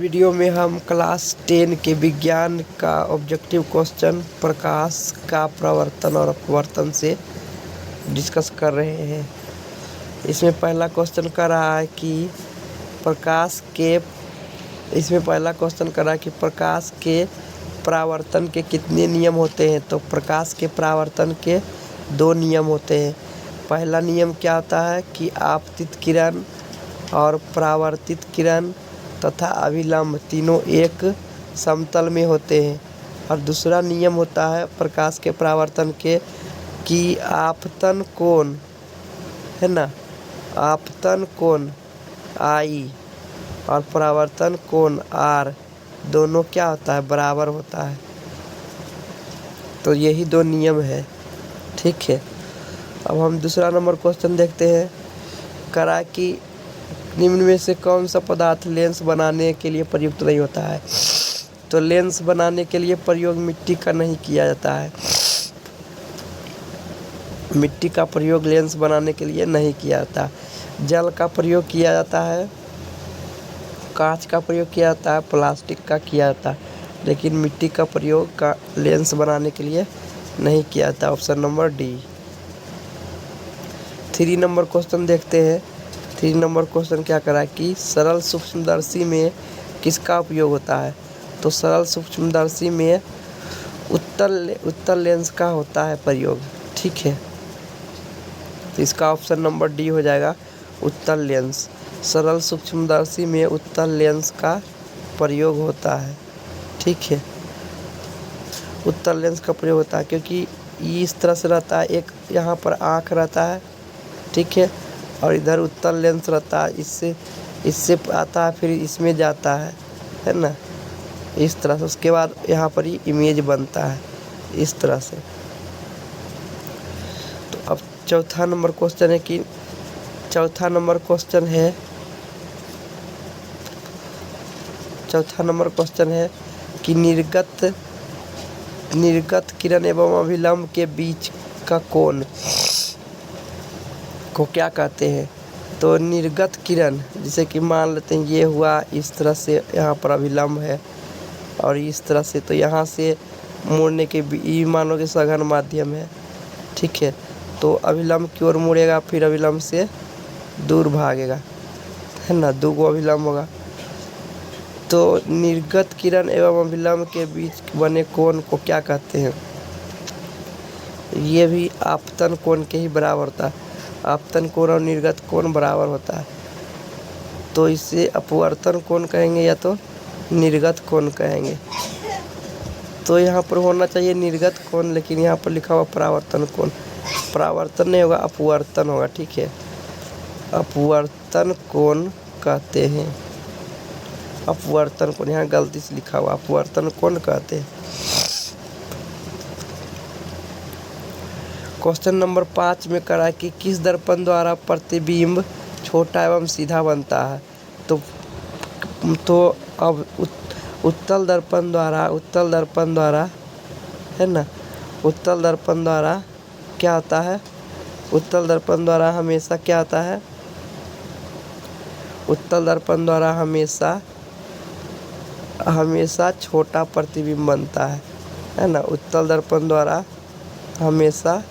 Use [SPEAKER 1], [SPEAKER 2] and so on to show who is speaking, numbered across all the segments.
[SPEAKER 1] Video में हम class 10 के विज्ञान का ऑब्जेक्टिव क्वेश्चन प्रकाश का परावर्तन और अपवर्तन से डिस्कस कर रहे हैं। इसमें पहला क्वेश्चन कर रहा है कि प्रकाश के परावर्तन के कितने नियम होते हैं। तो प्रकाश के परावर्तन के 2 नियम होते हैं। पहला नियम क्या होता है कि आपतित किरण और परावर्तित किरण तथा अभिलंब तीनों एक समतल में होते हैं। और दूसरा नियम होता है प्रकाश के परावर्तन के कि आपतन कोण है ना, आपतन कोण I और परावर्तन कोण R दोनों क्या होता है, बराबर होता है। तो यही 2 नियम है, ठीक है। अब हम दूसरा नंबर क्वेश्चन देखते हैं। करा कि निम्न में से कौन सा पदार्थ लेंस बनाने के लिए प्रयुक्त नहीं होता है। तो लेंस बनाने के लिए प्रयोग मिट्टी का नहीं किया जाता है। मिट्टी का प्रयोग लेंस बनाने के लिए नहीं किया जाता। जल का प्रयोग किया जाता है, कांच का प्रयोग किया जाता है, प्लास्टिक का किया जाता है, लेकिन मिट्टी का प्रयोग का लेंस बनाने के लिए नहीं किया जाता। Option number D. 3 number question देखते हैं। 3 नंबर क्वेश्चन क्या करा कि सरल सूक्ष्मदर्शी में किसका उपयोग होता है। तो सरल सूक्ष्मदर्शी में उत्तल लेंस का होता है प्रयोग, ठीक है। तो इसका ऑप्शन नंबर डी हो जाएगा, उत्तल लेंस। सरल सूक्ष्मदर्शी में उत्तल लेंस का प्रयोग होता है, ठीक है। उत्तल लेंस का प्रयोग होता है क्योंकि ये इस तरह से रहता है, एक यहाँ पर आँख रहता है, ठीक है, और इधर उत्तल लेंस रहता है, इससे आता है फिर इसमें जाता है ना, इस तरह से। उसके बाद यहाँ पर ही इमेज बनता है इस तरह से। तो अब चौथा नंबर क्वेश्चन है कि निर्गत किरण एवं अभिलंब के बीच का कोण को क्या कहते हैं। तो निर्गत किरण, जैसे कि मान लेते हैं ये हुआ, इस तरह से यहाँ पर अभिलंब है और इस तरह से, तो यहाँ से मुड़ने के ये मानो कि सघन माध्यम है, ठीक है। तो अभिलंब की ओर मुड़ेगा, फिर अभिलंब से दूर भागेगा, है ना, 2 गो अभिलंब होगा। तो निर्गत किरण एवं अभिलंब के बीच बने कोण को क्या कहते हैं। ये भी आपतन कोण के ही बराबर होता है। आपतन कोण और निर्गत कोण बराबर होता है, तो इसे अपवर्तन कोण कहेंगे या तो निर्गत कोण कहेंगे। तो यहाँ पर होना चाहिए निर्गत कोण, लेकिन यहाँ पर लिखा हुआ परावर्तन कोण। परावर्तन नहीं होगा, अपवर्तन होगा, ठीक है। अपवर्तन कोण कहते हैं, अपवर्तन कोण, यहाँ गलती से लिखा हुआ, अपवर्तन कोण कहते हैं। क्वेश्चन नंबर 5 में करा कि किस दर्पण द्वारा प्रतिबिंब छोटा एवं सीधा बनता है। तो अब उत्तल दर्पण द्वारा है ना, उत्तल दर्पण द्वारा क्या होता है, उत्तल दर्पण द्वारा हमेशा क्या होता है, उत्तल दर्पण द्वारा हमेशा छोटा प्रतिबिंब बनता है ना। उत्तल दर्पण द्वारा हमेशा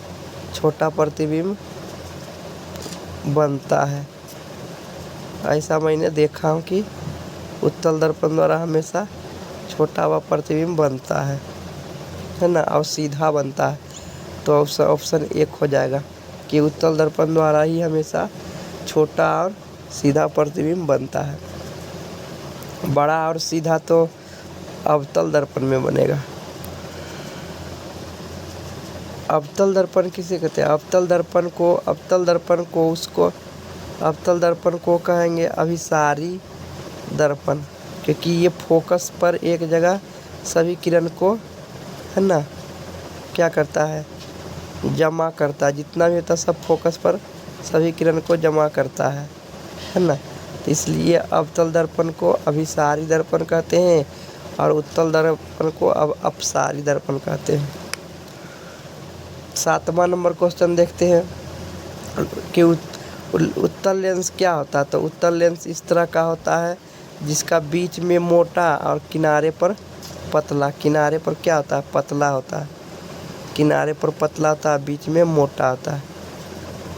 [SPEAKER 1] छोटा प्रतिबिंब बनता है। ऐसा मैंने देखा हूँ कि उत्तल दर्पण द्वारा हमेशा छोटा व प्रतिबिंब बनता है ना, और सीधा बनता है। तो ऑप्शन 1 हो जाएगा कि उत्तल दर्पण द्वारा ही हमेशा छोटा और सीधा प्रतिबिंब बनता है। बड़ा और सीधा तो अवतल दर्पण में बनेगा। अवतल दर्पण किसे कहते हैं। अवतल दर्पण को कहेंगे अभिसारी दर्पण, क्योंकि ये फोकस पर एक जगह सभी किरण को, है ना, क्या करता है, जमा करता है। जितना भी होता है सब फोकस पर सभी किरण को जमा करता है ना। तो इसलिए अवतल दर्पण को अभिसारी दर्पण कहते हैं और उत्तल दर्पण को अपसारी दर्पण कहते हैं। 7वां नंबर क्वेश्चन देखते हैं कि उत्तल लेंस क्या होता है। तो उत्तल लेंस इस तरह का होता है जिसका बीच में मोटा और किनारे पर पतला। किनारे पर क्या होता है? पतला होता है। किनारे पर पतला होता है, बीच में मोटा होता है।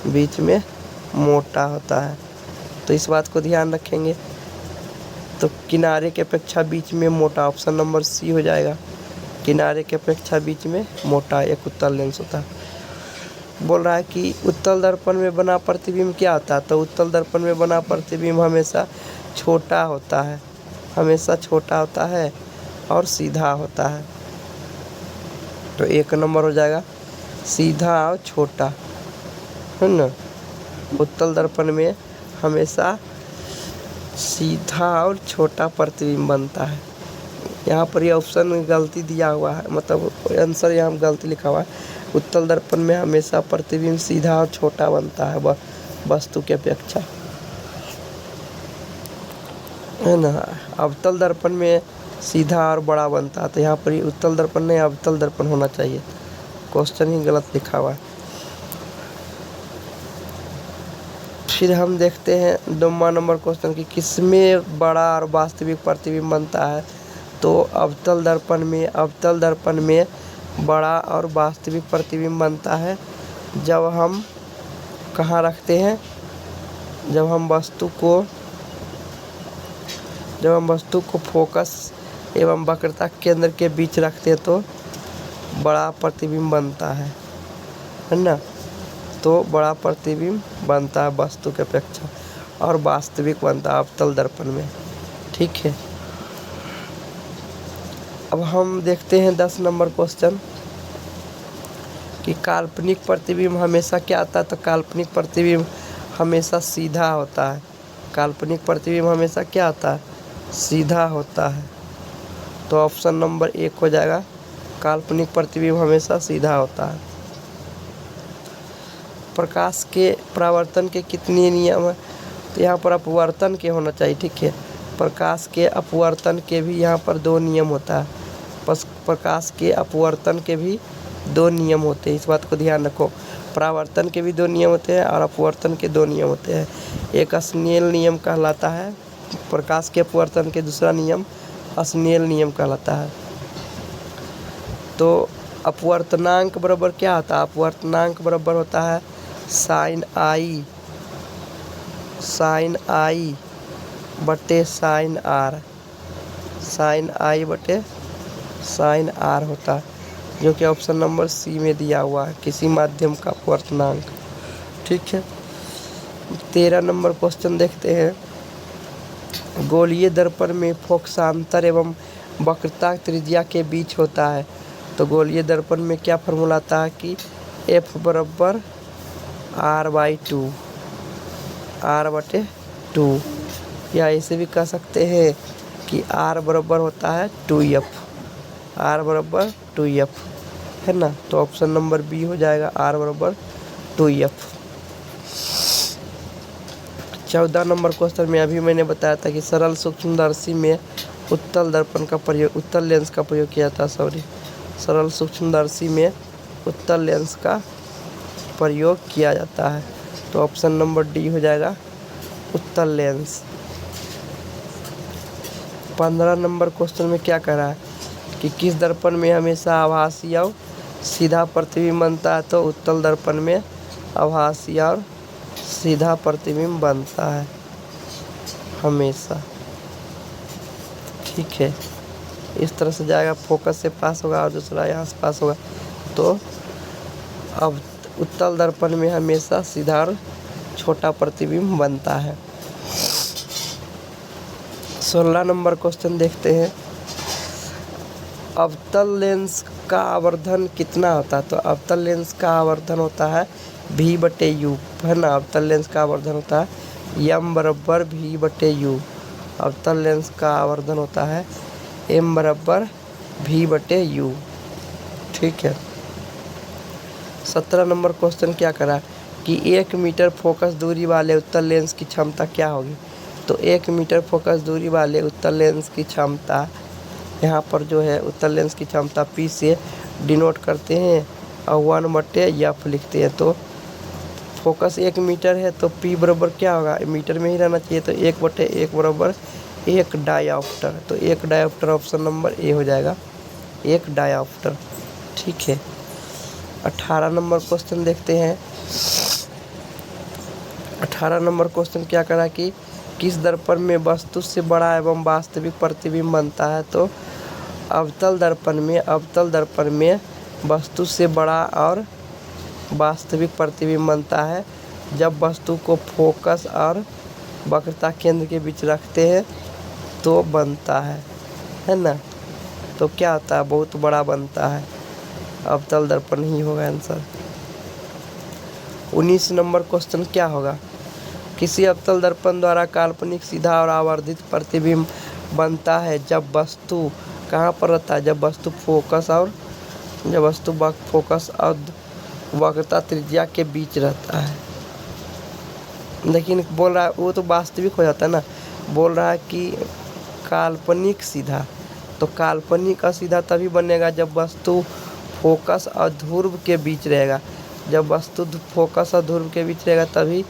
[SPEAKER 1] बीच में मोटा होता है, तो इस बात को ध्यान रखेंगे। तो किनारे के अपेक्षा बीच में मोटा, ऑप्शन नंबर सी हो जाएगा। किनारे के अपेक्षा बीच में मोटा एक उत्तल लेंस होता है। बोल रहा है कि उत्तल दर्पण में बना प्रतिबिंब क्या होता है? तो उत्तल दर्पण में बना प्रतिबिंब हमेशा छोटा होता है, हमेशा छोटा होता है और सीधा होता है। तो एक नंबर हो जाएगा सीधा और छोटा, है ना। उत्तल दर्पण में हमेशा सीधा और छोटा प्रतिबिंब बनता है। यहाँ पर ये ऑप्शन में गलती दिया हुआ है, मतलब आंसर यहाँ गलती लिखा हुआ है। उत्तल दर्पण में हमेशा प्रतिबिंब सीधा और छोटा बनता है वस्तु के अपेक्षा, है ना। अवतल दर्पण में सीधा और बड़ा बनता है। तो यहाँ पर उत्तल दर्पण नहीं, अवतल दर्पण होना चाहिए। क्वेश्चन ही गलत लिखा हुआ है। फिर हम देखते हैं 2वां नंबर क्वेश्चन कि किसमें बड़ा और वास्तविक प्रतिबिंब बनता है? तो अवतल दर्पण में बड़ा और वास्तविक प्रतिबिंब बनता है जब हम कहाँ रखते हैं? जब हम वस्तु को फोकस एवं वक्रता केंद्र के बीच रखते हैं तो बड़ा प्रतिबिंब बनता है ना। तो बड़ा प्रतिबिंब बनता है वस्तु के अपेक्षा और वास्तविक बनता है अवतल दर्पण में, ठीक है। अब हम देखते हैं 10 नंबर क्वेश्चन कि काल्पनिक प्रतिबिंब हमेशा क्या आता है? तो काल्पनिक प्रतिबिंब हमेशा सीधा होता है। काल्पनिक प्रतिबिंब हमेशा क्या होता है? सीधा होता है। तो ऑप्शन नंबर 1 हो जाएगा, काल्पनिक प्रतिबिंब हमेशा सीधा होता है। प्रकाश के परावर्तन के कितने नियम हैं? तो यहाँ पर अपवर्तन के होना चाहिए, ठीक है। प्रकाश के अपवर्तन के भी यहाँ पर 2 नियम होता है। प्रकाश के अपवर्तन के भी 2 नियम होते हैं, इस बात को ध्यान रखो। परावर्तन के भी 2 नियम होते हैं और अपवर्तन के 2 नियम होते हैं। एक स्नेल नियम कहलाता है प्रकाश के अपवर्तन के, दूसरा नियम स्नेल नियम कहलाता है। तो अपवर्तनांक बराबर क्या होता है? अपवर्तनांक बराबर होता है साइन आई बटे साइन आर। साइन आई बटे साइन आर होता है, जो कि ऑप्शन नंबर सी में दिया हुआ है, किसी माध्यम का अपवर्तनांक, ठीक है। 13 नंबर क्वेश्चन देखते हैं। गोलीय दर्पण में फोकसांतर एवं वक्रता त्रिज्या के बीच होता है। तो गोलीय दर्पण में क्या फॉर्मूला आता है कि F बराबर R/2, R/2, या ऐसे भी कह सकते हैं कि R बराबर होता है 2F, R बराबर 2F, है ना। तो ऑप्शन नंबर बी हो जाएगा, R बराबर 2F। 14 नंबर क्वेश्चन में अभी मैंने बताया था कि सरल सूक्ष्मदर्शी में उत्तल लेंस का प्रयोग किया था। सरल सूक्ष्मदर्शी में उत्तल लेंस का प्रयोग किया जाता है। तो ऑप्शन नंबर डी हो जाएगा, उत्तल लेंस। 15 नंबर क्वेश्चन में क्या कह रहा है कि किस दर्पण में हमेशा आभासी और सीधा प्रतिबिंब बनता है? तो उत्तल दर्पण में आभासी और सीधा प्रतिबिंब बनता है हमेशा, ठीक है। इस तरह से जाएगा, फोकस से पास होगा और दूसरा यहाँ से पास होगा। तो अब उत्तल दर्पण में हमेशा सीधा और छोटा प्रतिबिंब बनता है। 16 नंबर क्वेश्चन देखते हैं। अवतल लेंस का आवर्धन कितना होता है? तो अवतल लेंस का आवर्धन होता है V/U, है ना। अवतल लेंस का आवर्धन होता है M बराबर V/U। अवतल लेंस का आवर्धन होता है M बराबर V/U, ठीक है। 17 नंबर क्वेश्चन क्या करा कि 1 मीटर फोकस दूरी वाले उत्तल लेंस की क्षमता क्या होगी? तो 1 मीटर फोकस दूरी वाले उत्तल लेंस की क्षमता, यहाँ पर जो है उत्तल लेंस की क्षमता P से डिनोट करते हैं और 1/F लिखते हैं। तो फोकस 1 मीटर है तो P बराबर क्या होगा? मीटर में ही रहना चाहिए, तो 1/1 बराबर एक डायऑप्टर, तो एक डायऑप्टर ऑप्शन नंबर ए हो जाएगा, एक डायऑप्टर। ठीक है, 18 नंबर क्वेश्चन देखते हैं। 18 नंबर क्वेश्चन क्या करा कि किस दर्पण में वस्तु से बड़ा एवं वास्तविक प्रतिबिंब बनता है? तो अवतल दर्पण में वस्तु से बड़ा और वास्तविक प्रतिबिंब बनता है जब वस्तु को फोकस और वक्रता केंद्र के बीच रखते हैं तो बनता है ना। तो क्या होता है, बहुत बड़ा बनता है, अवतल दर्पण ही होगा आंसर। 19 नंबर क्वेश्चन क्या होगा? किसी अवतल दर्पण द्वारा काल्पनिक सीधा और आवर्धित प्रतिबिंब बनता है जब वस्तु कहाँ पर रहता है? जब वस्तु फोकस और वक्रता त्रिज्या के बीच रहता है। लेकिन बोल रहा है वो तो वास्तविक हो जाता है ना, बोल रहा है कि काल्पनिक सीधा, तो काल्पनिक और सीधा तभी बनेगा जब वस्तु फोकस और ध्रुव के बीच रहेगा। जब वस्तु फोकस और ध्रुव के बीच रहेगा तभी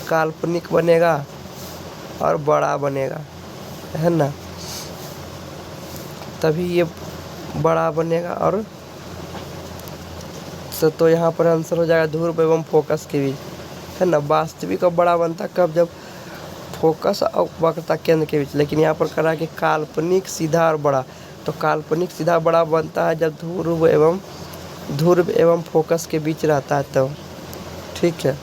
[SPEAKER 1] काल्पनिक बनेगा और बड़ा बनेगा, है ना, तभी ये बड़ा बनेगा। और तो यहाँ पर आंसर हो जाएगा ध्रुव एवं फोकस के बीच, है ना। वास्तविक और बड़ा बनता कब? जब फोकस और वक्रता केंद्र के बीच। लेकिन यहाँ पर करा कि काल्पनिक सीधा और बड़ा, तो काल्पनिक सीधा बड़ा बनता है जब ध्रुव एवं फोकस के बीच रहता है तो। ठीक है,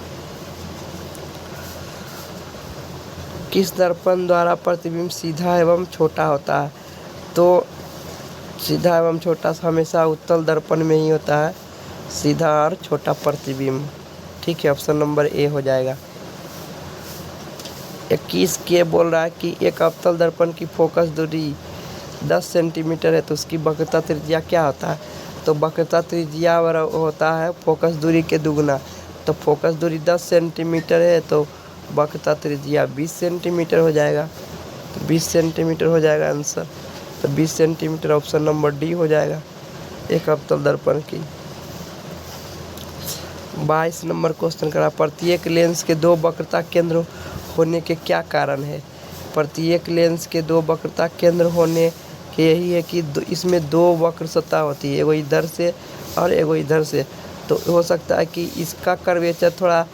[SPEAKER 1] किस दर्पण द्वारा प्रतिबिंब सीधा एवं छोटा होता है? तो सीधा एवं छोटा हमेशा उत्तल दर्पण में ही होता है, सीधा और छोटा प्रतिबिंब। ठीक है, ऑप्शन नंबर ए हो जाएगा। 21 के बोल रहा है कि एक अवतल दर्पण की फोकस दूरी 10 सेंटीमीटर है तो उसकी वक्रता त्रिज्या क्या होता है? तो वक्रता त्रिज्या होता है फोकस दूरी के दुगुना। तो फोकस दूरी 10 सेंटीमीटर है तो वक्रता त्रिज्या 20 सेंटीमीटर हो जाएगा, तो 20 सेंटीमीटर हो जाएगा आंसर। तो 20 सेंटीमीटर ऑप्शन नंबर डी हो जाएगा एक अवतल दर्पण की। 22 नंबर क्वेश्चन करा, प्रत्येक लेंस के दो वक्रता केंद्र होने के क्या कारण है? प्रत्येक लेंस के दो वक्रता केंद्र होने के यही है कि इसमें दो वक्र सतह होती है, एगो इधर से और एगो इधर से। तो हो सकता है कि इसका कर्वेचर थोड़ा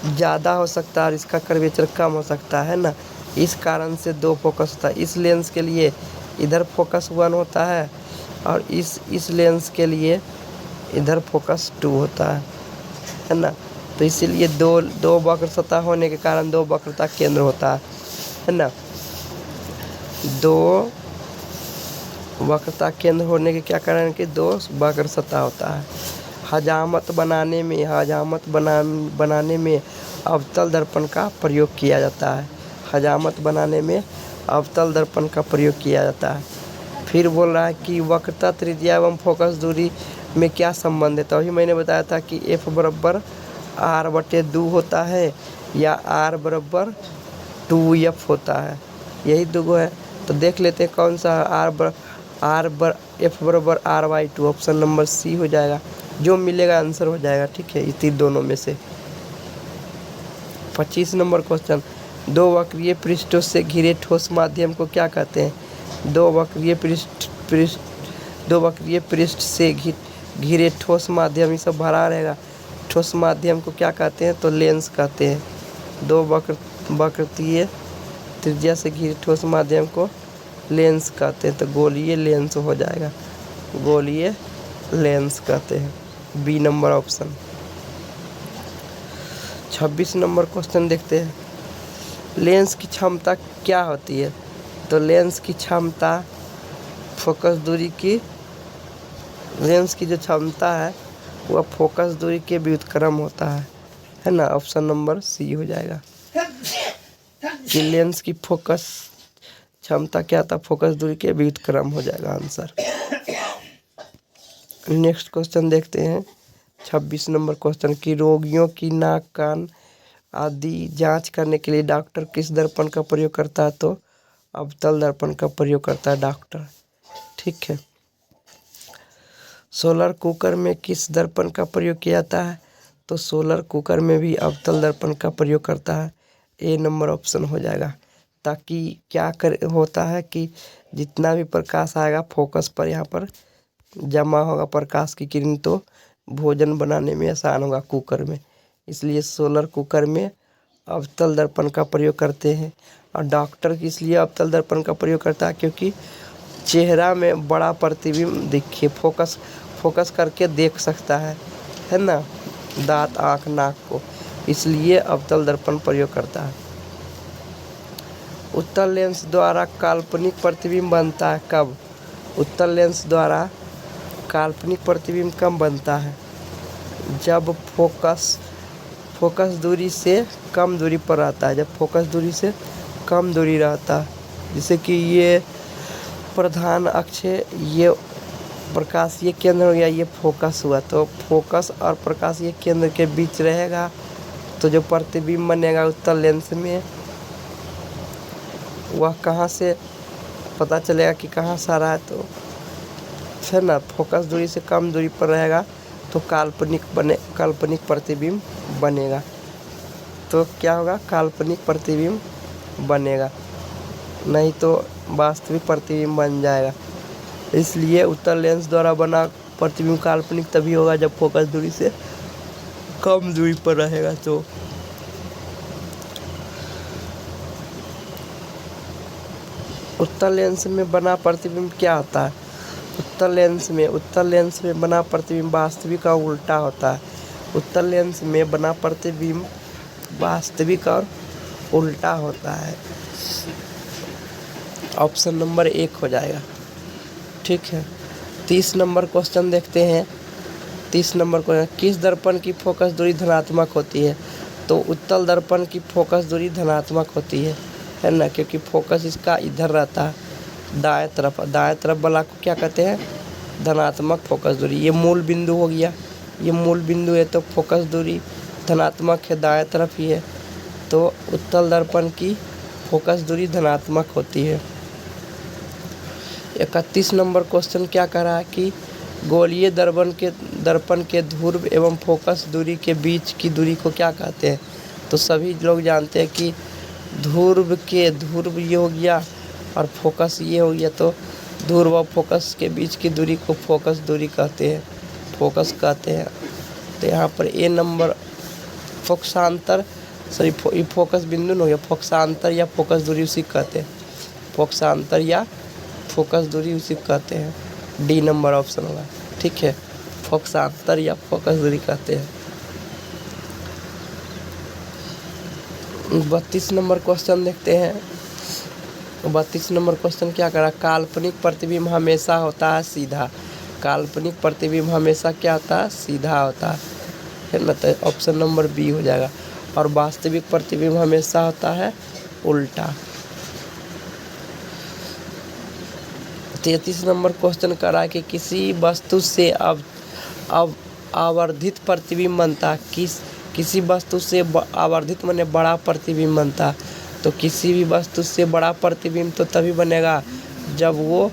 [SPEAKER 1] ज़्यादा हो सकता है और इसका कर्वेचर कम हो सकता है ना, इस कारण से दो फोकस होता है। इस लेंस के लिए इधर फोकस 1 होता है और इस लेंस के लिए इधर फोकस 2 होता है ना। तो इसीलिए दो वक्र सतह होने के कारण दो वक्रता केंद्र होता है ना। दो वक्रता केंद्र होने के क्या कारण कि दो वक्र सतह होता है। हजामत बनाने में अवतल दर्पण का प्रयोग किया जाता है। हजामत बनाने में अवतल दर्पण का प्रयोग किया जाता है। फिर बोल रहा है कि वक्रता त्रिज्या एवं फोकस दूरी में क्या संबंध है? तो अभी मैंने बताया था कि F बराबर R/2 होता है या R बराबर 2F होता है, यही दो है। तो देख लेते हैं कौन सा F बराबर R/2, ऑप्शन नंबर सी हो जाएगा, जो मिलेगा आंसर हो जाएगा। ठीक है, इसी दोनों में से। 25 नंबर क्वेश्चन, दो वक्रीय पृष्ठों से घिरे ठोस माध्यम को क्या कहते हैं? दो वक्रीय पृष्ठ से घिरे ठोस माध्यम, ये सब भरा रहेगा। ठोस माध्यम को क्या कहते हैं? तो लेंस कहते हैं। दो वक्रीय त्रिज्या से घिरे ठोस माध्यम को लेंस कहते हैं, तो गोलीय लेंस हो जाएगा, गोलीय लेंस कहते हैं, B number option. 26 number question देखते हैं, लेंस की क्षमता क्या होती है? तो लेंस की क्षमता फोकस दूरी की, लेंस की जो क्षमता है वह फोकस दूरी के व्युत्क्रम होता है ना, ऑप्शन नंबर सी हो जाएगा कि लेंस की फोकस क्षमता क्या था? फोकस दूरी के व्युत्क्रम हो जाएगा आंसर। नेक्स्ट क्वेश्चन देखते हैं 26 नंबर क्वेश्चन की, रोगियों की नाक कान आदि जांच करने के लिए डॉक्टर किस दर्पण का प्रयोग करता है? तो अवतल दर्पण का प्रयोग करता है डॉक्टर। ठीक है, सोलर कुकर में किस दर्पण का प्रयोग किया जाता है? तो सोलर कुकर में भी अवतल दर्पण का प्रयोग करता है, ए नंबर ऑप्शन हो जाएगा। ताकि क्या कर होता है कि जितना भी प्रकाश आएगा फोकस पर यहाँ पर जमा होगा प्रकाश की किरण, तो भोजन बनाने में आसान होगा कुकर में। इसलिए सोलर कुकर में अवतल दर्पण का प्रयोग करते हैं। और डॉक्टर इसलिए अवतल दर्पण का प्रयोग करता है क्योंकि चेहरा में बड़ा प्रतिबिंब दिखे, फोकस करके देख सकता है ना, दांत, आँख, नाक को, इसलिए अवतल दर्पण प्रयोग करता है। उत्तल लेंस द्वारा काल्पनिक प्रतिबिंब बनता है कब? उत्तल लेंस द्वारा काल्पनिक प्रतिबिंब कब बनता है? जब फोकस दूरी से कम दूरी पर रहता है, जब फोकस दूरी से कम दूरी रहता है। जैसे कि ये प्रधान अक्ष है, ये प्रकाश ये केंद्र हो गया, ये फोकस हुआ, तो फोकस और प्रकाश ये केंद्र के बीच रहेगा, तो जो प्रतिबिंब बनेगा उत्तल लेंस में वह कहाँ से पता चलेगा कि कहाँ से आ रहा है, तो है ना, फोकस दूरी से कम दूरी पर रहेगा तो काल्पनिक प्रतिबिंब बनेगा। तो क्या होगा? काल्पनिक प्रतिबिंब बनेगा, नहीं तो वास्तविक प्रतिबिंब बन जाएगा। इसलिए उत्तल लेंस द्वारा बना प्रतिबिंब काल्पनिक तभी होगा जब फोकस दूरी से कम दूरी पर रहेगा। तो उत्तल लेंस में बना प्रतिबिंब क्या होता है? उत्तल लेंस में बना प्रतिबिंब वास्तविक और उल्टा होता है। उत्तल लेंस में बना प्रतिबिंब वास्तविक और उल्टा होता है। ऑप्शन नंबर 1 हो जाएगा। ठीक है, 30 नंबर क्वेश्चन देखते हैं। 30 नंबर क्वेश्चन, किस दर्पण की फोकस दूरी धनात्मक होती है? तो उत्तल दर्पण की फोकस दूरी धनात्मक होती है ना, क्योंकि फोकस इसका इधर रहता है, दाएं तरफ वाला को क्या कहते हैं? धनात्मक फोकस दूरी। ये मूल बिंदु हो गया, ये मूल बिंदु है तो फोकस दूरी धनात्मक है, दाएं तरफ ही है, तो उत्तल दर्पण की फोकस दूरी धनात्मक होती है। 31 नंबर क्वेश्चन क्या कह रहा है कि गोलीय दर्पण के ध्रुव एवं फोकस दूरी के बीच की दूरी को क्या कहते हैं? तो सभी लोग जानते हैं कि ध्रुव ये हो गया और फोकस ये हो गया, तो ध्रुव और फोकस के बीच की दूरी को फोकस दूरी कहते हैं, फोकस कहते हैं। तो यहाँ पर ए नंबर फोकस बिंदु हो गया, फोकसांतर या फोकस दूरी उसी कहते हैं, फोकसांतर या फोकस दूरी उसी कहते हैं। डी नंबर ऑप्शन होगा। ठीक है, फोकसांतर या फोकस दूरी कहते हैं। 32 नंबर क्वेश्चन देखते हैं। 32 नंबर क्वेश्चन क्या करा? काल्पनिक प्रतिबिंब हमेशा होता है सीधा। काल्पनिक प्रतिबिंब हमेशा क्या होता है? सीधा होता है ना, तो ऑप्शन नंबर बी हो जाएगा। और वास्तविक प्रतिबिंब हमेशा होता है उल्टा। 33 नंबर क्वेश्चन करा कि किसी वस्तु से अब आवर्धित प्रतिबिंब बनता है। किसी वस्तु से आवर्धित माने बड़ा प्रतिबिंब बनता है। तो किसी भी वस्तु से बड़ा प्रतिबिंब तो तभी बनेगा जब वो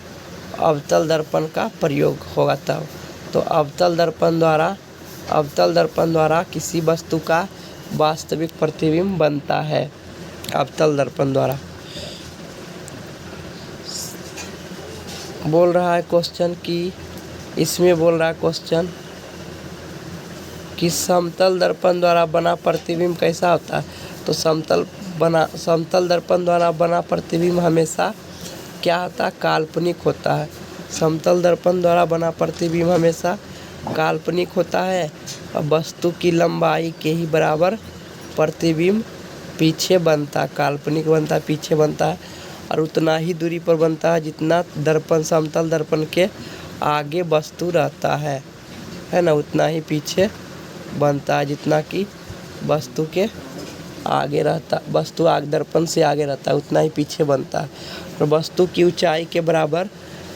[SPEAKER 1] अवतल दर्पण का प्रयोग होगा तब। तो अवतल दर्पण द्वारा किसी वस्तु का वास्तविक प्रतिबिंब बनता है, अवतल दर्पण द्वारा। बोल रहा है क्वेश्चन कि इसमें बोल रहा है क्वेश्चन कि समतल दर्पण द्वारा बना प्रतिबिंब कैसा होता है? तो समतल दर्पण द्वारा बना प्रतिबिंब हमेशा क्या होता है? काल्पनिक होता है। समतल दर्पण द्वारा बना प्रतिबिंब हमेशा काल्पनिक होता है और वस्तु की लंबाई के ही बराबर प्रतिबिंब पीछे बनता है, काल्पनिक बनता है, पीछे बनता है, और उतना ही दूरी पर बनता है जितना समतल दर्पण के आगे वस्तु रहता है ना, उतना ही पीछे बनता है जितना कि वस्तु के आगे रहता, वस्तु दर्पण से आगे रहता है उतना ही पीछे बनता है। और वस्तु की ऊंचाई के बराबर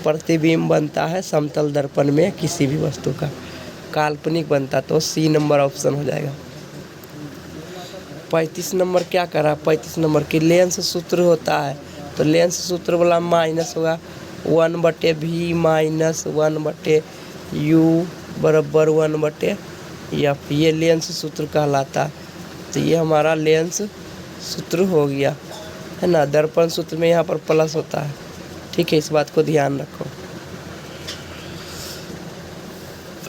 [SPEAKER 1] प्रतिबिंब बनता है समतल दर्पण में किसी भी वस्तु का, काल्पनिक बनता, तो सी नंबर ऑप्शन हो जाएगा। 35 नंबर क्या करा? 35 नंबर की लेंस सूत्र होता है, तो लेंस सूत्र वाला माइनस होगा 1/v माइनस 1/u बराबर 1/f, ये लेंस सूत्र कहलाता है। तो ये हमारा लेंस सूत्र हो गया है ना। दर्पण सूत्र में यहाँ पर प्लस होता है, ठीक है, इस बात को ध्यान रखो।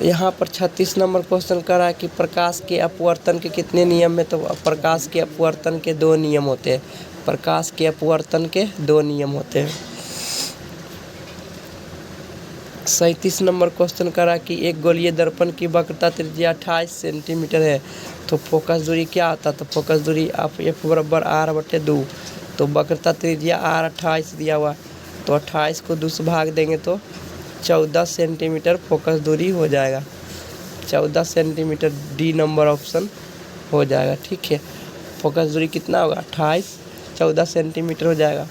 [SPEAKER 1] यहाँ पर 36 नंबर क्वेश्चन कर रहा है कि प्रकाश के अपवर्तन के कितने नियम है। तो प्रकाश के अपवर्तन के 2 नियम होते हैं। प्रकाश के अपवर्तन के 2 नियम होते हैं। 37 नंबर क्वेश्चन कर रहा है कि एक गोलीय दर्पण की वक्रता त्रिज्या 28 सेंटीमीटर है, तो फोकस दूरी क्या आता है। तो फोकस दूरी आप F बराबर R/2। तो वक्रता त्रिज्या R 28 दिया हुआ, तो 28 को 2 से भाग देंगे तो 14 सेंटीमीटर फोकस दूरी हो जाएगा। 14 सेंटीमीटर डी नंबर ऑप्शन हो जाएगा, ठीक है। फोकस दूरी कितना होगा 28, 14 सेंटीमीटर हो जाएगा।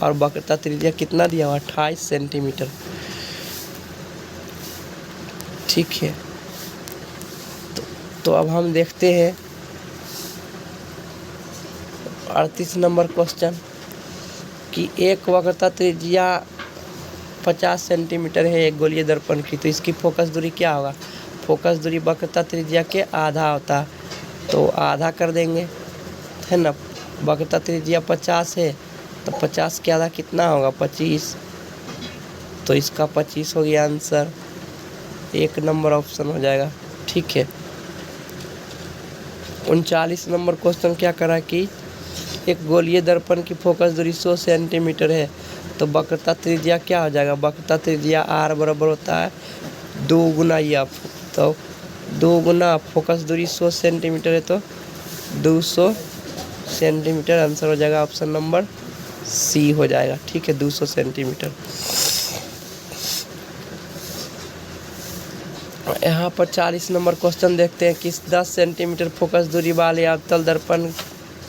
[SPEAKER 1] और वक्रता त्रिज्या कितना दिया हुआ 28 सेंटीमीटर, ठीक है। तो अब हम देखते हैं 38 नंबर क्वेश्चन कि एक वक्रता त्रिज्या 50 सेंटीमीटर है एक गोलीय दर्पण की, तो इसकी फोकस दूरी क्या होगा। फोकस दूरी वक्रता त्रिज्या के आधा होता है, तो आधा कर देंगे, है ना। वक्रता त्रिज्या 50 है, तो 50 के आधा कितना होगा 25, तो इसका 25 हो गया आंसर। 1 नंबर ऑप्शन हो जाएगा, ठीक है। 39 नंबर क्वेश्चन क्या करा कि एक गोलीय दर्पण की फोकस दूरी 100 सेंटीमीटर है, तो वक्रता त्रिज्या क्या हो जाएगा। वक्रता त्रिज्या R बराबर होता है 2 गुना F। तो 2 गुना फोकस दूरी 100 सेंटीमीटर है, तो 200 सेंटीमीटर आंसर हो जाएगा। ऑप्शन नंबर C हो जाएगा, ठीक है, 200 सेंटीमीटर। यहाँ पर 40 नंबर क्वेश्चन देखते हैं कि 10 सेंटीमीटर फोकस दूरी वाले अवतल दर्पण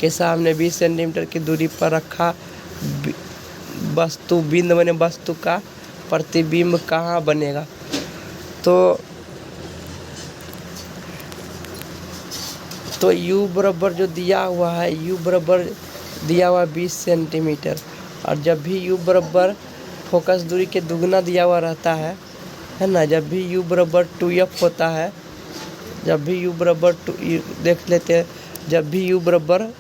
[SPEAKER 1] के सामने 20 सेंटीमीटर की दूरी पर रखा वस्तु बिंद बने वस्तु का प्रतिबिंब कहाँ बनेगा। तो U बराबर जो दिया हुआ है, U बराबर दिया हुआ 20 सेंटीमीटर, और जब भी U बराबर फोकस दूरी के दुगना दिया हुआ रहता है ना। जब भी U बराबर 2F होता है, जब भी U बराबर देख लेते हैं, जब भी U बराबर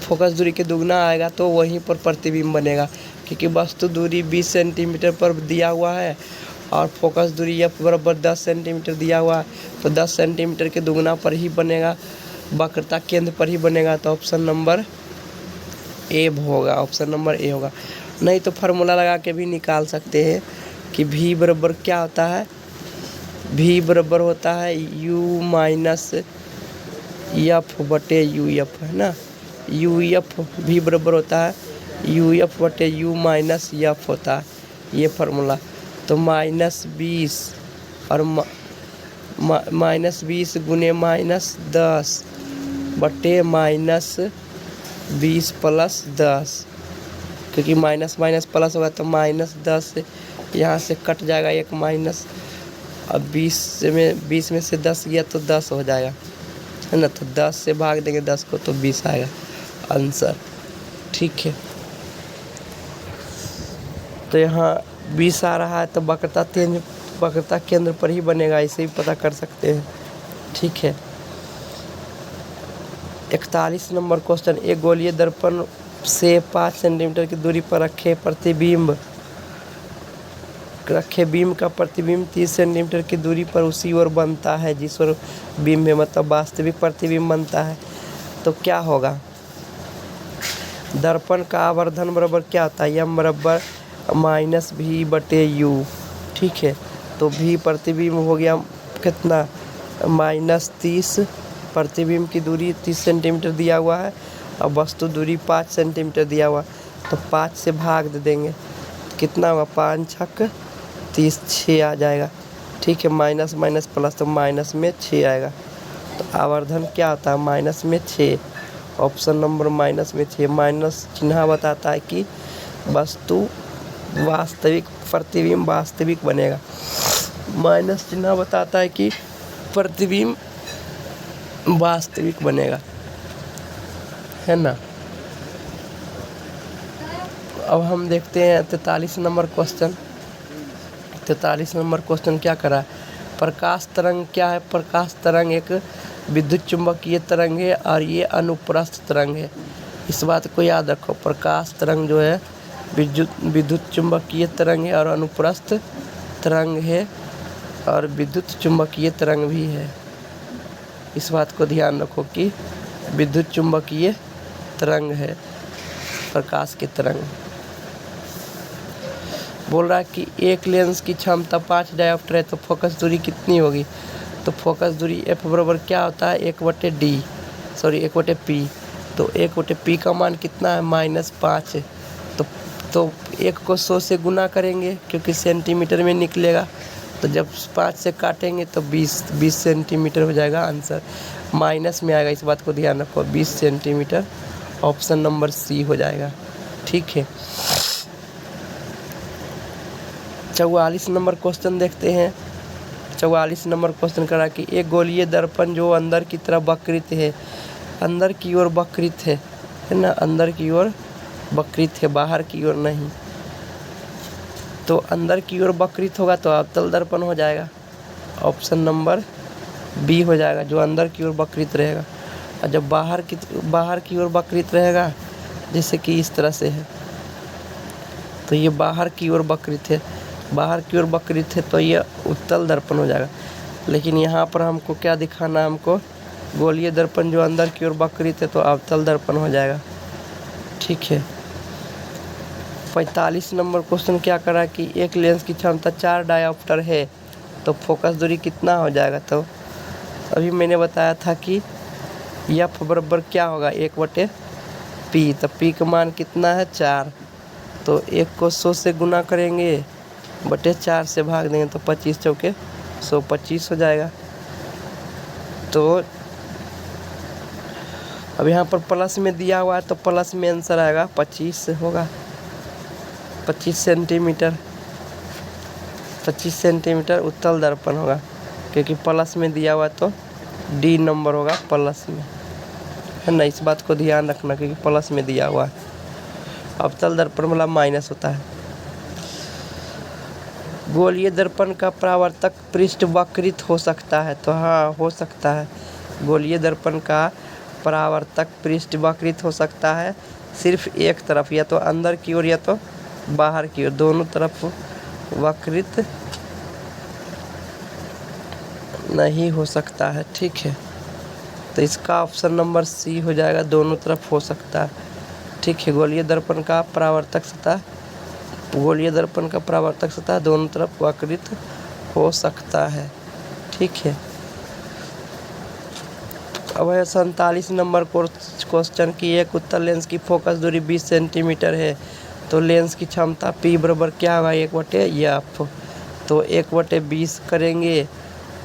[SPEAKER 1] फोकस दूरी के दुगना आएगा तो वहीं पर प्रतिबिंब बनेगा, क्योंकि वस्तु दूरी 20 सेंटीमीटर पर दिया हुआ है और फोकस दूरी F बराबर 10 सेंटीमीटर दिया हुआ है, तो 10 सेंटीमीटर के दुगना पर ही बनेगा, वक्रता केंद्र पर ही बनेगा। तो ऑप्शन नंबर ए होगा, ऑप्शन नंबर ए होगा। नहीं तो फार्मूला लगा के भी निकाल सकते हैं कि V बराबर क्या होता है। V बराबर होता है U माइनस F बटे UF, है ना। UF V बराबर होता है UF बटे U माइनस F होता है, ये फार्मूला। तो -20 और -20 गुने -10 बटे -20 प्लस 10, क्योंकि माइनस माइनस प्लस होगा तो -10 यहाँ से कट जाएगा, एक माइनस। अब 20 में से 10 गया तो 10 हो जाएगा, है ना। तो 10 से भाग देंगे 10 को तो 20 आएगा आंसर, ठीक है। तो यहाँ 20 आ रहा है, तो वक्रता केंद्र पर ही बनेगा, इसे भी पता कर सकते हैं, ठीक है। 41 नंबर क्वेश्चन, एक गोलीय दर्पण से 5 सेंटीमीटर की दूरी पर रखे बीम का प्रतिबिंब 30 सेंटीमीटर की दूरी पर उसी ओर बनता है जिस ओर बीम है, मतलब वास्तविक प्रतिबिंब बनता है। तो क्या होगा, दर्पण का आवर्धन बराबर क्या होता है, M बराबर -V बटे U, ठीक है। तो V प्रतिबिंब हो गया कितना -30, प्रतिबिंब की दूरी 30 सेंटीमीटर दिया हुआ है और वस्तु दूरी 5 सेंटीमीटर दिया हुआ, तो 5 से भाग दे देंगे, कितना होगा 5 छक 30, 6 आ जाएगा, ठीक है। माइनस माइनस प्लस तो माइनस में 6 आएगा। तो आवर्धन क्या होता है -6, ऑप्शन नंबर -6। माइनस चिन्ह बताता है कि वस्तु वास्तविक प्रतिबिंब वास्तविक बनेगा, माइनस चिन्ह बताता है कि प्रतिबिंब वास्तविक बनेगा, है ना। अब हम देखते हैं 43 नंबर क्वेश्चन। 43 नंबर क्वेश्चन क्या करा है, प्रकाश तरंग क्या है। प्रकाश तरंग एक विद्युत चुंबकीय तरंग है और ये अनुप्रस्थ तरंग है। इस बात को याद रखो, प्रकाश तरंग जो है विद्युत चुंबकीय तरंग है और अनुप्रस्थ तरंग है और विद्युत चुंबकीय तरंग भी है। इस बात को ध्यान रखो कि विद्युत चुंबकीय तरंग है प्रकाश की तरंग। बोल रहा है कि एक लेंस की क्षमता 5 डायोप्टर है तो फोकस दूरी कितनी होगी। तो फोकस दूरी F बराबर क्या होता है 1/P। तो 1/P का मान कितना है -5 है। तो 1 को 100 से गुना करेंगे क्योंकि सेंटीमीटर में निकलेगा। तो जब 5 से काटेंगे तो 20 सेंटीमीटर हो जाएगा। आंसर माइनस में आएगा, इस बात को ध्यान रखो। 20 सेंटीमीटर ऑप्शन नंबर सी हो जाएगा। ठीक है, 44 नंबर क्वेश्चन देखते हैं। 44 नंबर क्वेश्चन करा कि एक गोलीय दर्पण जो अंदर की तरफ वक्रित है, अंदर की ओर वक्रित है ना, अंदर की ओर वक्रित है, बाहर की ओर नहीं। तो अंदर की ओर वक्रित होगा तो अवतल दर्पण हो जाएगा। ऑप्शन नंबर बी हो जाएगा, जो अंदर की ओर वक्रित रहेगा। और जब बाहर की ओर वक्रित रहेगा, जैसे कि इस तरह से है, तो ये बाहर की ओर वक्रित है। बाहर की ओर वक्रित है तो ये उत्तल दर्पण हो जाएगा। लेकिन यहाँ पर हमको क्या दिखाना है, हमको गोलीय दर्पण जो अंदर की ओर वक्रित है तो अवतल दर्पण हो जाएगा। ठीक है, 45 नंबर क्वेश्चन क्या करा कि एक लेंस की क्षमता 4 डायोप्टर है तो फोकस दूरी कितना हो जाएगा। तो अभी मैंने बताया था कि F बराबर क्या होगा 1/P। तो P का मान कितना है 4। तो 1 को 100 से गुना करेंगे बटे 4 से भाग देंगे तो 25 चौके 125 हो जाएगा। तो अब यहाँ पर प्लस में दिया हुआ है तो प्लस में आंसर आएगा 25 होगा। 25 सेंटीमीटर 25 सेंटीमीटर उत्तल दर्पण होगा, क्योंकि प्लस में दिया हुआ तो डी नंबर होगा प्लस में, है ना। इस बात को ध्यान रखना क्योंकि प्लस में दिया हुआ है। अवतल दर्पण वाला माइनस होता है। गोलीय दर्पण का परावर्तक पृष्ठ वक्रित हो सकता है। तो हाँ, हो सकता है। गोलीय दर्पण का परावर्तक पृष्ठ वक्रित हो सकता है सिर्फ एक तरफ, या तो अंदर की ओर या तो बाहर की ओर, दोनों तरफ वक्रित नहीं हो सकता है। ठीक है, तो इसका ऑप्शन नंबर सी हो जाएगा, दोनों तरफ हो सकता है। ठीक है, गोलीय दर्पण का परावर्तक सतह दोनों तरफ वक्रित हो सकता है। ठीक है, अब है 47 नंबर क्वेश्चन की एक उत्तल लेंस की फोकस दूरी 20 सेंटीमीटर है तो लेंस की क्षमता P बराबर क्या होगा 1/F। तो 1/20 करेंगे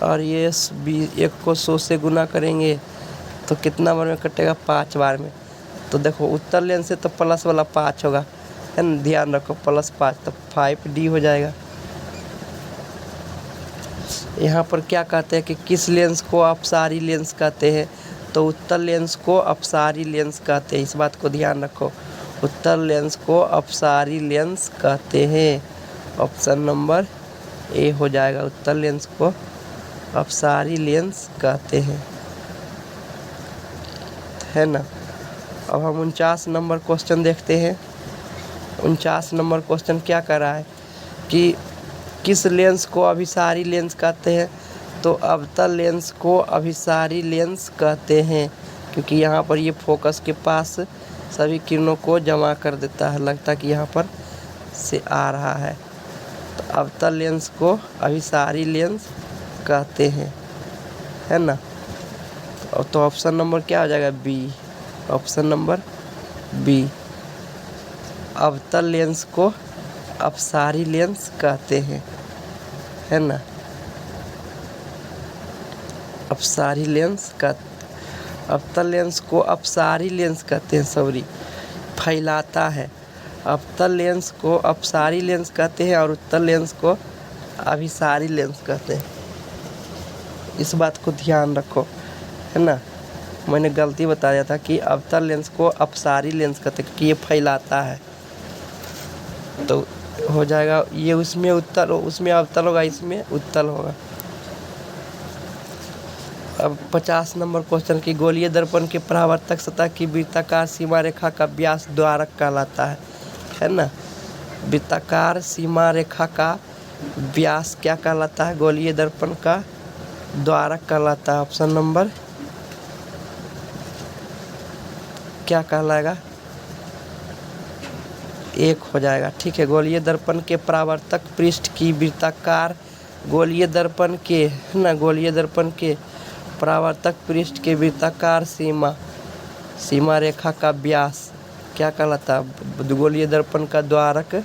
[SPEAKER 1] और ये 1 को 100 से गुना करेंगे तो कितना बार में कटेगा 5 बार में। तो देखो उत्तल लेंस से तो प्लस वाला 5 होगा, है ना, ध्यान रखो +5 तो 5D हो जाएगा। यहाँ पर क्या कहते हैं कि किस लेंस को अपसारी लेंस कहते हैं। तो उत्तल लेंस को अपसारी लेंस कहते हैं, इस बात को ध्यान रखो। उत्तल लेंस को अपसारी लेंस कहते हैं। ऑप्शन नंबर ए हो जाएगा, उत्तल लेंस को अपसारी लेंस कहते हैं, है ना। अब हम 49 नंबर क्वेश्चन देखते हैं। 49 नंबर क्वेश्चन क्या कर रहा है कि किस लेंस को अभिसारी लेंस कहते हैं। तो अवतल लेंस को अभिसारी लेंस कहते हैं, क्योंकि यहाँ पर ये फोकस के पास सभी किरणों को जमा कर देता है। लगता है कि यहाँ पर से आ रहा है, तो अवतल लेंस को अभिसारी लेंस कहते हैं, है ना। तो ऑप्शन नंबर क्या हो जाएगा बी। ऑप्शन नंबर बी, अवतल लेंस को अपसारी लेंस कहते हैं, है ना। अपसारी लेंस का अवतल लेंस को अपसारी लेंस कहते हैं, सॉरी फैलाता है। अवतल लेंस को अपसारी लेंस कहते हैं और उत्तल लेंस को अभिसारी लेंस कहते हैं। इस बात को ध्यान रखो, है ना। मैंने गलती बता दिया था कि अवतल लेंस को अपसारी लेंस कहते हैं कि ये फैलाता है। तो हो जाएगा ये उसमें उत्तल, उसमें अवतल होगा, इसमें उत्तल होगा। अब 50 नंबर क्वेश्चन की गोलीय दर्पण के परावर्तक सतह की वृत्ताकार सीमा रेखा का व्यास द्वारक कहलाता है ना। वृत्ताकार सीमा रेखा का व्यास क्या कहलाता है? गोलीय दर्पण का द्वारक कहलाता है। ऑप्शन नंबर क्या कहलाएगा? 1 हो जाएगा। ठीक है, गोलीय दर्पण के परावर्तक पृष्ठ की वृत्ताकार गोलीय दर्पण के है ना, गोलीय दर्पण के परावर्तक पृष्ठ के वृत्ताकार सीमा रेखा का व्यास क्या कहलाता है? गोलीय दर्पण का द्वारक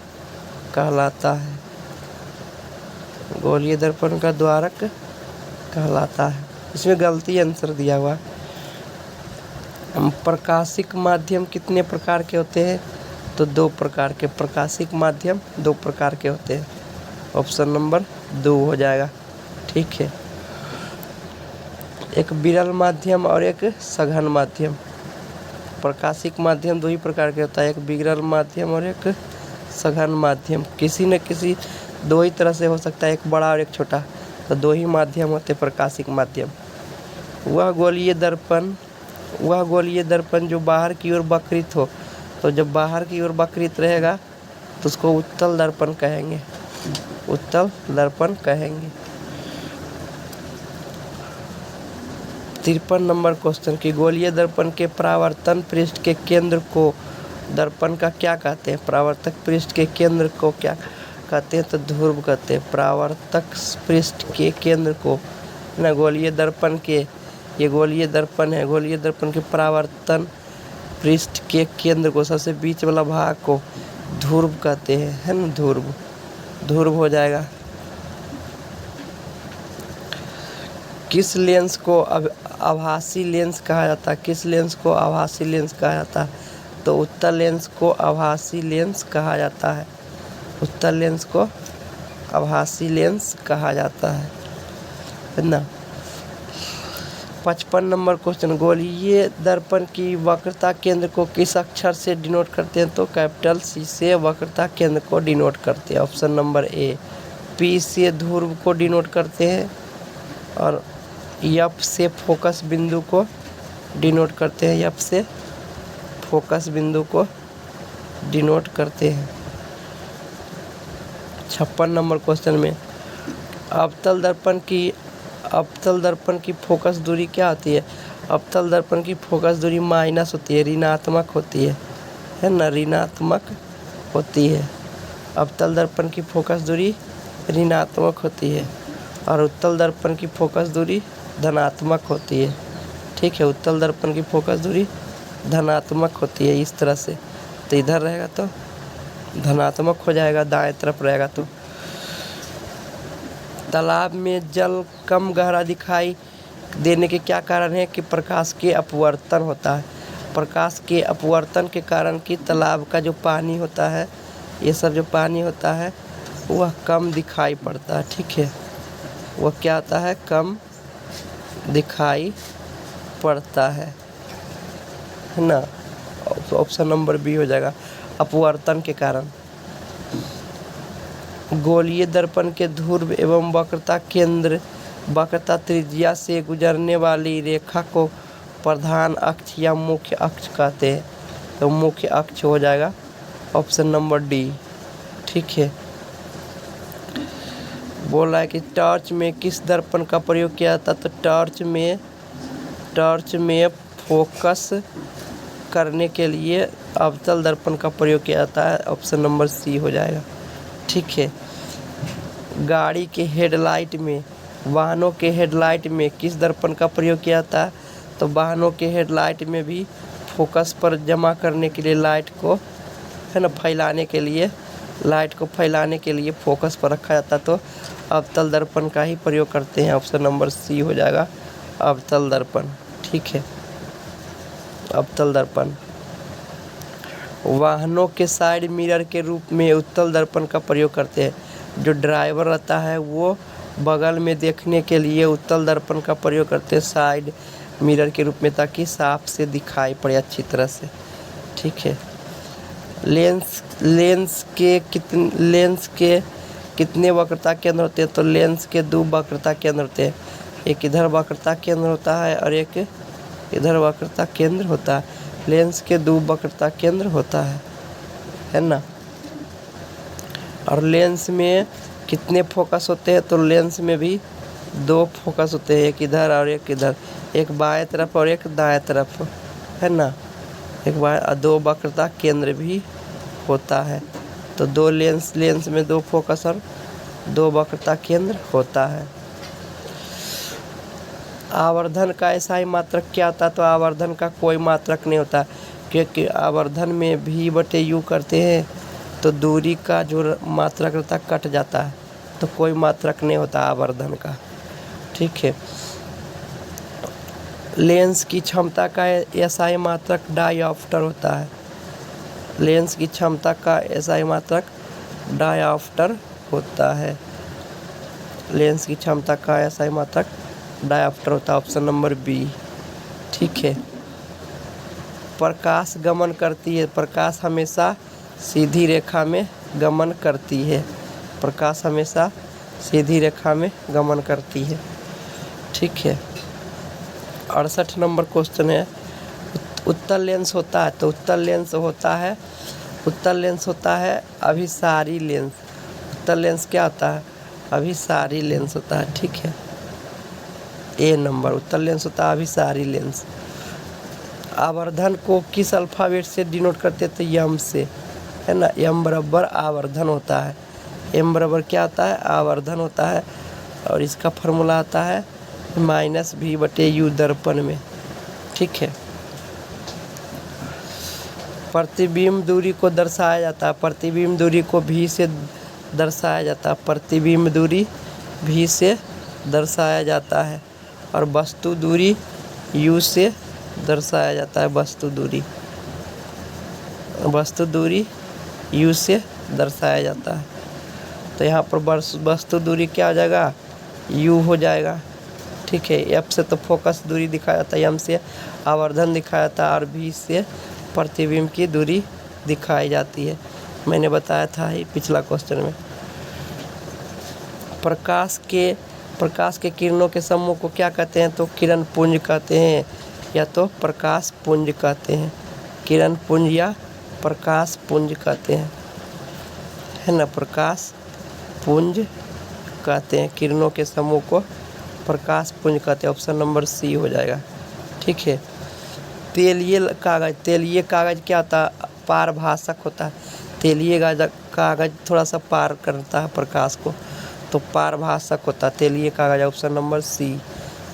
[SPEAKER 1] कहलाता है। गोलीय दर्पण का द्वारक कहलाता है। इसमें गलती आंसर दिया हुआ। प्रकाशिक माध्यम कितने प्रकार के होते हैं? तो 2 प्रकार के। प्रकाशिक माध्यम 2 प्रकार के होते हैं। ऑप्शन नंबर 2 हो जाएगा। ठीक है, एक विरल माध्यम और एक सघन माध्यम। प्रकाशिक माध्यम 2 ही प्रकार के होता है, एक विरल माध्यम और एक सघन माध्यम। किसी न किसी 2 ही तरह से हो सकता है, एक बड़ा और एक छोटा, तो 2 ही माध्यम होते प्रकाशिक माध्यम। वह गोलीय दर्पण जो बाहर की ओर वक्रित हो, तो जब बाहर की ओर वक्रित रहेगा तो उसको उत्तल दर्पण कहेंगे। उत्तल दर्पण कहेंगे। 53 नंबर क्वेश्चन की गोलीय दर्पण के परावर्तन पृष्ठ के केंद्र को दर्पण का क्या कहते हैं? परावर्तक पृष्ठ के केंद्र को क्या कहते हैं? तो ध्रुव कहते हैं। परावर्तक पृष्ठ के केंद्र को ना, गोलीय दर्पण के, ये गोलीय दर्पण है, गोलीय दर्पण के परावर्तन पृष्ठ के केंद्र को, सबसे बीच वाला भाग को ध्रुव कहते हैं, है ना। ध्रुव हो जाएगा। किस लेंस को आभासी लेंस कहा जाता है? किस लेंस को आभासी लेंस कहा जाता है? तो उत्तल लेंस को आभासी लेंस कहा जाता है। उत्तल लेंस को आभासी लेंस कहा जाता है ना। 55 नंबर क्वेश्चन, गोलीय दर्पण की वक्रता केंद्र को किस अक्षर से डिनोट करते हैं? तो कैपिटल C से वक्रता केंद्र को डिनोट करते हैं। Option number A. P से ध्रुव को डिनोट करते हैं और F से फोकस बिंदु को डिनोट करते हैं। F से फोकस बिंदु को डिनोट करते हैं। 56 नंबर क्वेश्चन में अवतल दर्पण की फोकस दूरी क्या होती है? अवतल दर्पण की फोकस दूरी माइनस होती है, ऋणात्मक होती है ना, ऋणात्मक होती है। अवतल दर्पण की फोकस दूरी ऋणात्मक होती है और उत्तल दर्पण की फोकस दूरी धनात्मक होती है। ठीक है, उत्तल दर्पण की फोकस दूरी धनात्मक होती है इस तरह से, तो इधर रहेगा तो धनात्मक हो जाएगा, दाएं तरफ रहेगा तो। तालाब में जल कम गहरा दिखाई देने के क्या कारण है? कि प्रकाश के अपवर्तन होता है। प्रकाश के अपवर्तन के कारण कि तालाब का जो पानी होता है, ये सब जो पानी होता है वह कम दिखाई पड़ता है। ठीक है, वह क्या होता है? कम दिखाई पड़ता है ना। ऑप्शन नंबर बी हो जाएगा, अपवर्तन के कारण। गोलीय दर्पण के ध्रुव एवं वक्रता त्रिज्या से गुजरने वाली रेखा को प्रधान अक्ष या मुख्य अक्ष कहते हैं, तो मुख्य अक्ष हो जाएगा। Option number D. ठीक है, बोल रहा है कि टॉर्च में किस दर्पण का प्रयोग किया जाता है? तो टॉर्च में फोकस करने के लिए अवतल दर्पण का प्रयोग किया जाता है। ऑप्शन नंबर सी हो जाएगा। ठीक है, गाड़ी के हेडलाइट में, वाहनों के हेडलाइट में किस दर्पण का प्रयोग किया जाता है? तो वाहनों के हेडलाइट में भी फोकस पर जमा करने के लिए लाइट को, है ना, फैलाने के लिए, लाइट को फैलाने के लिए फोकस पर रखा जाता है, तो अवतल दर्पण का ही प्रयोग करते हैं। ऑप्शन नंबर सी हो जाएगा, अवतल दर्पण। ठीक है, अवतल दर्पण। वाहनों के साइड मिरर के रूप में उत्तल दर्पण का प्रयोग करते हैं। जो ड्राइवर रहता है वो बगल में देखने के लिए उत्तल दर्पण का प्रयोग करते हैं साइड मिरर के रूप में, ताकि साफ से दिखाई पड़े अच्छी तरह से। ठीक है, लेंस के कितने वक्रता केंद्र होते हैं? तो लेंस के 2 वक्रता केंद्र होते हैं, एक इधर वक्रता केंद्र होता है और एक इधर वक्रता केंद्र होता है। लेंस के दो वक्रता केंद्र होता है ना। और लेंस में कितने फोकस होते हैं, तो लेंस में भी दो फोकस होते हैं, एक इधर और एक इधर, एक बाएं तरफ और एक दाएं तरफ, है ना। एक बार दो वक्रता केंद्र भी होता है। तो दो लेंस में दो फोकस और दो वक्रता केंद्र होता है। आवर्धन का SI मात्रक क्या होता है, तो आवर्धन का कोई मात्रक नहीं होता, क्योंकि आवर्धन में V/U करते हैं तो दूरी का जो मात्रक रहता है कट जाता है, तो कोई मात्रक नहीं होता आवर्धन का। ठीक है। लेंस की क्षमता का SI मात्रक डायऑप्टर होता है। लेंस की क्षमता का SI मात्रक डायऑप्टर होता है। लेंस की क्षमता का SI मात्रक डायऑप्टर होता है, ऑप्शन नंबर बी। ठीक है। प्रकाश गमन करती है, प्रकाश हमेशा सीधी रेखा में गमन करती है। प्रकाश हमेशा सीधी रेखा में गमन करती है। ठीक है। 68 नंबर क्वेश्चन है, उत्तल लेंस होता है, तो उत्तल लेंस होता है अभिसारी लेंस। उत्तल लेंस क्या होता है, अभिसारी लेंस होता है। ठीक है। ए नंबर, उत्तल लेंस होता है अभिसारी लेंस। आवर्धन को किस अल्फाबेट से डिनोट करते हैं, तो यम से, है ना। यम बराबर आवर्धन होता है। एम बराबर क्या होता है, आवर्धन होता है, और इसका फॉर्मूला आता है -V/U दर्पण में। ठीक है। प्रतिबिंब दूरी को दर्शाया जाता है, प्रतिबिंब दूरी को V से दर्शाया जाता है, प्रतिबिंब दूरी V से दर्शाया जाता है, और वस्तु दूरी U से दर्शाया जाता है। वस्तु दूरी U से दर्शाया जाता है। तो यहाँ पर वस्तु दूरी क्या हो जाएगा, U हो जाएगा। ठीक है। F से तो फोकस दूरी दिखाया जाता है, M से आवर्धन दिखाया जाता है, और V से प्रतिबिंब की दूरी दिखाई जाती है। मैंने बताया था ही पिछला क्वेश्चन में। प्रकाश के किरणों के समूह को क्या कहते हैं, तो किरण पुंज कहते हैं, या तो प्रकाश पुंज कहते हैं। किरण पुंज या प्रकाश पुंज कहते हैं, है ना। प्रकाश पुंज कहते हैं, किरणों के समूह को प्रकाश पुंज कहते हैं। ऑप्शन नंबर सी हो जाएगा। ठीक है। तेलीय कागज क्या होता है, पारभाषक होता है। तेलीय कागज थोड़ा सा पार करता है प्रकाश को, तो पारभाषक होता है तेलीय कागज। Option number C.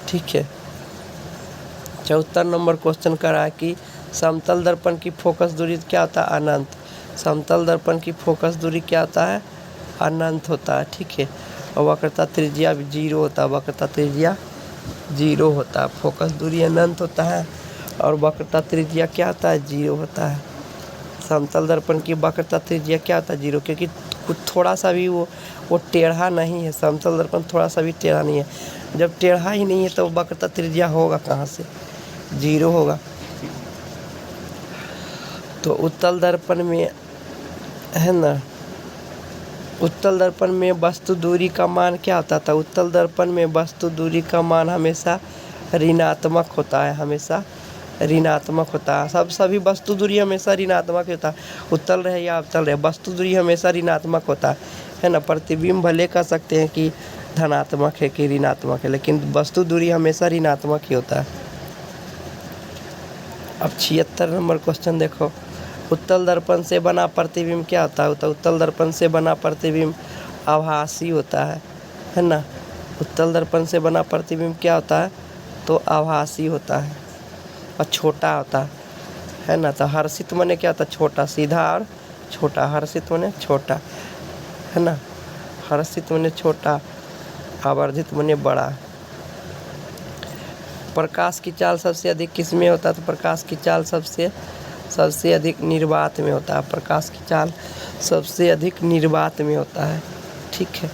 [SPEAKER 1] ठीक है। 74 नंबर क्वेश्चन कर रहा है कि समतल दर्पण की फोकस दूरी क्या होता है, अनंत। समतल दर्पण की फोकस दूरी क्या होता है, अनंत होता है। ठीक है। और वक्रता त्रिज्या 0 होता है, वक्रता त्रिज्या 0 होता है। फोकस दूरी अनंत होता है और वक्रता त्रिज्या क्या होता है, 0 होता है। समतल दर्पण की वक्रता त्रिज्या क्या होता है, 0, क्योंकि कुछ थोड़ा सा भी वो टेढ़ा नहीं है। समतल दर्पण थोड़ा सा भी टेढ़ा नहीं है। जब टेढ़ा ही नहीं है तो वक्रता त्रिज्या होगा कहाँ से, 0 होगा। तो उत्तल दर्पण में, है ना, उत्तल दर्पण में वस्तु दूरी का मान क्या होता था, उत्तल दर्पण में वस्तु दूरी का मान हमेशा ऋणात्मक होता है, हमेशा ऋणात्मक होता है। सभी वस्तु दूरी हमेशा ऋणात्मक होता है, उत्तल रहे या अवतल रहे, वस्तु दूरी हमेशा ऋणात्मक होता है ना। प्रतिबिंब भले कह सकते हैं कि धनात्मक है कि ऋणात्मक है, लेकिन वस्तु दूरी हमेशा ऋणात्मक ही होता है। अब 76 नंबर क्वेश्चन देखो, उत्तल दर्पण से बना प्रतिबिंब क्या होता है, तो उत्तल दर्पण से बना प्रतिबिंब आभासी होता है ना। उत्तल दर्पण से बना प्रतिबिंब क्या होता है, तो आभासी होता है और छोटा होता है ना। तो हर्षित माने क्या होता है, छोटा, सीधा और छोटा। हर्षित माने छोटा, है ना। हर्षित माने छोटा, आवर्धित माने बड़ा। प्रकाश की चाल सबसे अधिक किस में होता है, तो प्रकाश की चाल सबसे अधिक निर्वात में होता है। प्रकाश की चाल सबसे अधिक निर्वात में होता है। ठीक है।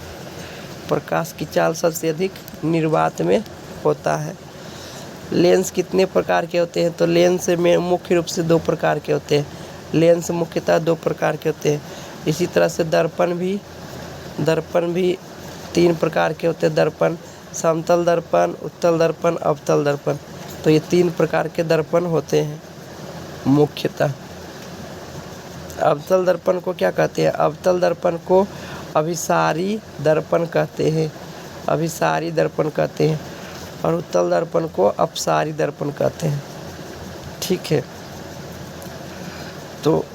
[SPEAKER 1] प्रकाश की चाल सबसे अधिक निर्वात में होता है। लेंस कितने प्रकार के होते हैं, तो लेंस में मुख्य रूप से 2 प्रकार के होते हैं। लेंस मुख्यतः 2 प्रकार के होते हैं। इसी तरह से दर्पण भी 3 प्रकार के होते हैं। दर्पण समतल दर्पण, उत्तल दर्पण, अवतल दर्पण। तो ये 3 प्रकार के दर्पण होते हैं मुख्यतः। अवतल दर्पण को क्या कहते हैं? अवतल दर्पण को अभिसारी दर्पण कहते हैं, अभिसारी दर्पण कहते हैं, और उत्तल दर्पण को अपसारी दर्पण कहते हैं। ठीक है, तो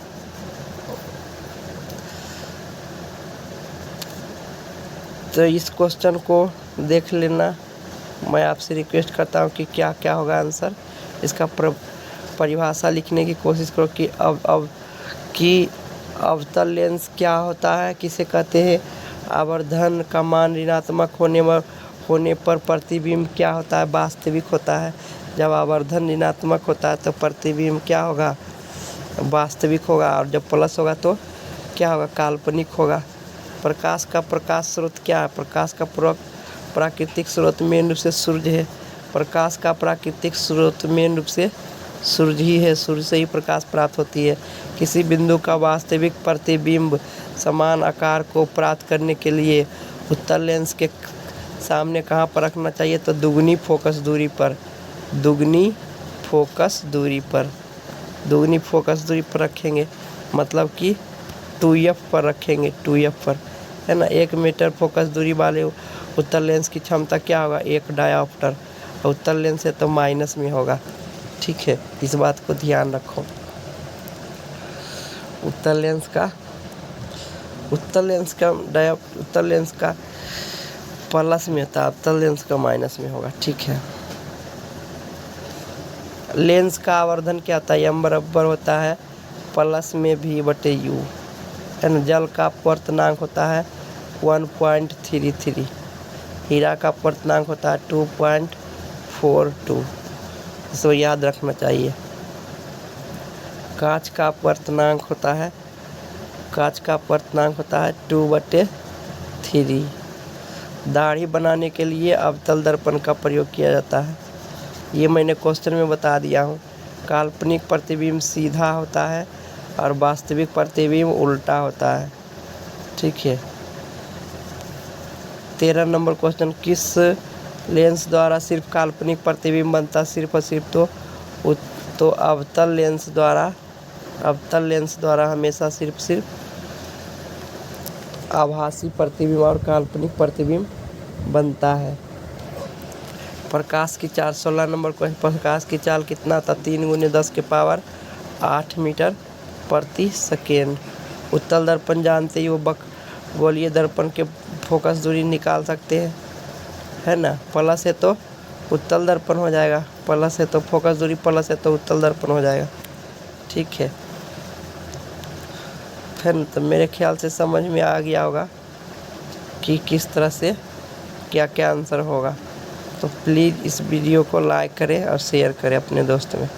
[SPEAKER 1] इस क्वेश्चन को देख लेना। मैं आपसे रिक्वेस्ट करता हूँ कि क्या क्या होगा आंसर। इसका परिभाषा लिखने की कोशिश करो कि अवतल लेंस क्या होता है, किसे कहते हैं। आवर्धन का मान ऋणात्मक होने पर प्रतिबिंब क्या होता है? वास्तविक होता है। जब आवर्धन ऋणात्मक होता है तो प्रतिबिंब क्या होगा? वास्तविक होगा, और जब प्लस होगा तो क्या होगा? काल्पनिक होगा। प्रकाश का प्रकाश स्रोत क्या है? प्रकाश का प्राकृतिक स्रोत मेन रूप से सूर्य है। प्रकाश का प्राकृतिक स्रोत मेन रूप से सूर्य ही है। सूर्य से ही प्रकाश प्राप्त होती है। किसी बिंदु का वास्तविक प्रतिबिंब समान आकार को प्राप्त करने के लिए उत्तल लेंस के सामने कहाँ पर रखना चाहिए? तो दुगनी फोकस दूरी पर, दुगनी फोकस दूरी पर, दुगनी फोकस दूरी पर रखेंगे, मतलब कि 2f पर रखेंगे, 2f पर, है ना। 1 मीटर फोकस दूरी वाले उत्तल लेंस की क्षमता क्या होगा? 1 डायोप्टर। और उत्तल लेंस है तो माइनस में होगा। ठीक है, इस बात को ध्यान रखो। उत्तल लेंस का प्लस में होता है, उत्तल लेंस का माइनस में होगा। ठीक है, लेंस का आवर्धन क्या होता है? m बराबर होता है प्लस में v/u, है ना। जल का अपवर्तनांक होता है 1.33, हीरा का अपवर्तनांक होता है 2.42, इसको याद रखना चाहिए। कांच का अपवर्तनांक होता है 2/3। दाढ़ी बनाने के लिए अवतल दर्पण का प्रयोग किया जाता है। ये मैंने क्वेश्चन में बता दिया हूँ। काल्पनिक प्रतिबिंब सीधा होता है और वास्तविक प्रतिबिंब उल्टा होता है। ठीक है, 13 नंबर क्वेश्चन, किस लेंस द्वारा सिर्फ काल्पनिक प्रतिबिंब बनता है? सिर्फ और सिर्फ तो अवतल लेंस द्वारा हमेशा सिर्फ आभासी प्रतिबिंब और काल्पनिक प्रतिबिंब बनता है। प्रकाश की चाल, 16 नंबर क्वेश्चन, प्रकाश की चाल कितना था? 3 × 10⁸ मीटर प्रति सेकेंड। उत्तल दर्पण जानते ही वो गोलीय दर्पण के फोकस दूरी निकाल सकते हैं, है ना। प्लस है तो उत्तल दर्पण हो जाएगा, प्लस है तो फोकस दूरी प्लस है तो उत्तल दर्पण हो जाएगा। ठीक है, फिर तो मेरे ख्याल से समझ में आ गया होगा कि किस तरह से क्या क्या आंसर होगा। तो प्लीज़ इस वीडियो को लाइक करें और शेयर करें अपने दोस्त में।